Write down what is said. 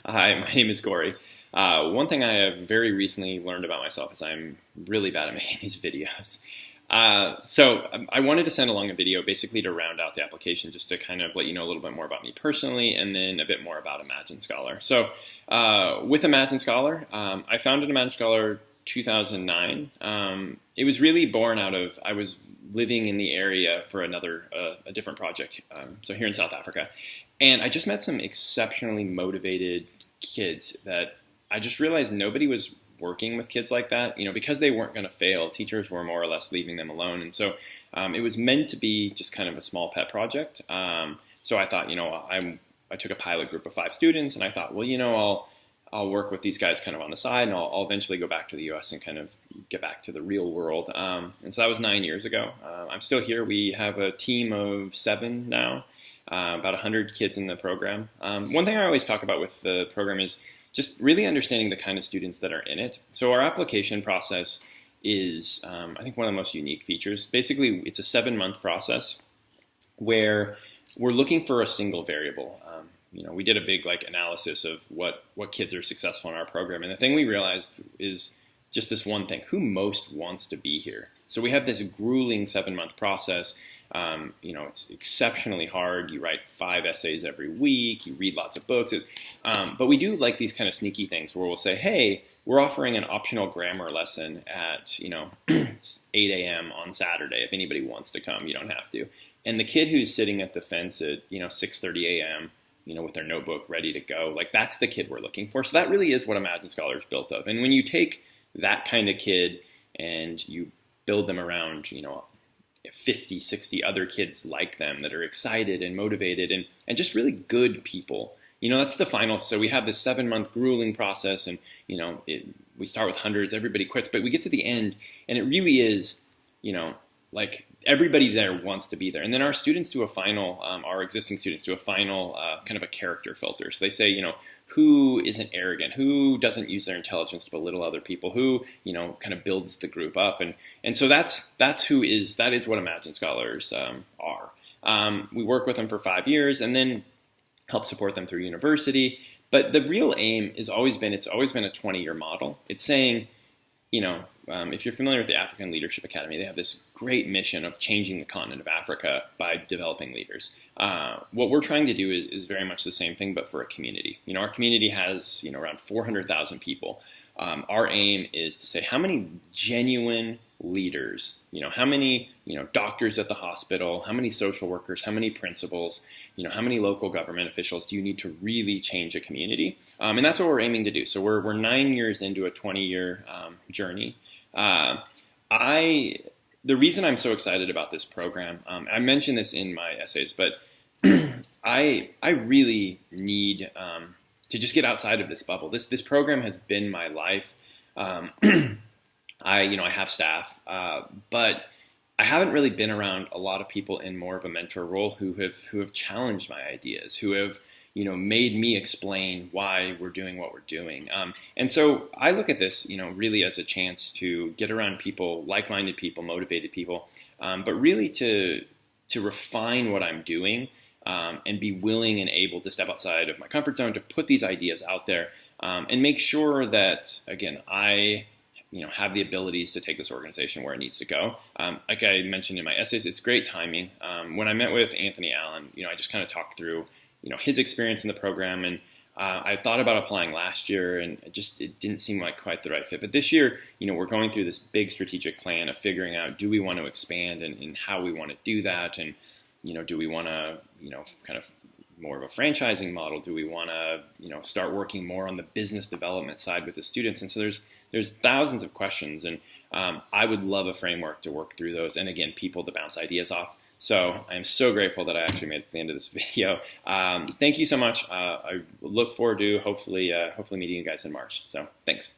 Hi, my name is Corey. One thing I have very recently learned about myself is I'm really bad at making these videos. So I wanted to send along a video basically to round out the application, just to kind of let you know a little bit more about me personally, and then a bit more about Imagine Scholar. So with Imagine Scholar, I founded Imagine Scholar 2009. It was really born out of, I was living in the area for a different project, so here in South Africa. And I just met some exceptionally motivated kids that I just realized nobody was working with kids like that. Because they weren't going to fail, teachers were more or less leaving them alone. And so it was meant to be just kind of a small pet project. So I thought, I took a pilot group of 5 students, and I thought, well, I'll work with these guys kind of on the side, and I'll eventually go back to the U.S. and kind of get back to the real world. And so that was 9 years ago. I'm still here. We have a team of 7 now. About 100 kids in the program. One thing I always talk about with the program is just really understanding the kind of students that are in it. So our application process is, I think, one of the most unique features. Basically, it's a 7-month process where we're looking for a single variable. We did a big analysis of what kids are successful in our program, and the thing we realized is just this one thing: who most wants to be here. So we have this grueling 7-month process. It's exceptionally hard. You write 5 essays every week. You read lots of books. But we do like these kind of sneaky things where we'll say, hey, we're offering an optional grammar lesson at, 8 a.m. on Saturday. If anybody wants to come, you don't have to. And the kid who's sitting at the fence at, 6:30 a.m., with their notebook ready to go, that's the kid we're looking for. So that really is what Imagine Scholar is built of. And when you take that kind of kid and you build them around, 50, 60 other kids like them that are excited and motivated and just really good people. That's the final. So we have this 7-month grueling process, and, we start with hundreds, everybody quits, but we get to the end, and it really is, everybody there wants to be there. And then our students do a final, our existing students do a final kind of a character filter. So they say, who isn't arrogant, who doesn't use their intelligence to belittle other people, who, kind of builds the group up. And so that is what Imagine Scholars are. We work with them for 5 years and then help support them through university. But the real aim it's always been a 20-year model. It's saying, if you're familiar with the African Leadership Academy, they have this great mission of changing the continent of Africa by developing leaders. What we're trying to do is very much the same thing, but for a community. Our community has around 400,000 people. Our aim is to say, how many genuine leaders, how many doctors at the hospital, how many social workers, how many principals, how many local government officials do you need to really change a community? And that's what we're aiming to do. So we're 9 years into a 20-year journey. The reason I'm so excited about this program, I mentioned this in my essays, but I really need to just get outside of this bubble. This program has been my life. I have staff, but I haven't really been around a lot of people in more of a mentor role who have challenged my ideas, who have made me explain why we're doing what we're doing. And so I look at this, really as a chance to get around people, like-minded people, motivated people, but really to refine what I'm doing and be willing and able to step outside of my comfort zone to put these ideas out there and make sure that, again, I have the abilities to take this organization where it needs to go. Like I mentioned in my essays, it's great timing. When I met with Anthony Allen, I just kind of talked through his experience in the program, and I thought about applying last year, and it didn't seem like quite the right fit. But this year, we're going through this big strategic plan of figuring out, do we want to expand and how we want to do that, and do we want to kind of more of a franchising model? Do we want to start working more on the business development side with the students? And so there's thousands of questions, and I would love a framework to work through those, and again, people to bounce ideas off. So I'm so grateful that I actually made it to the end of this video. Thank you so much. I look forward to hopefully meeting you guys in March. So thanks.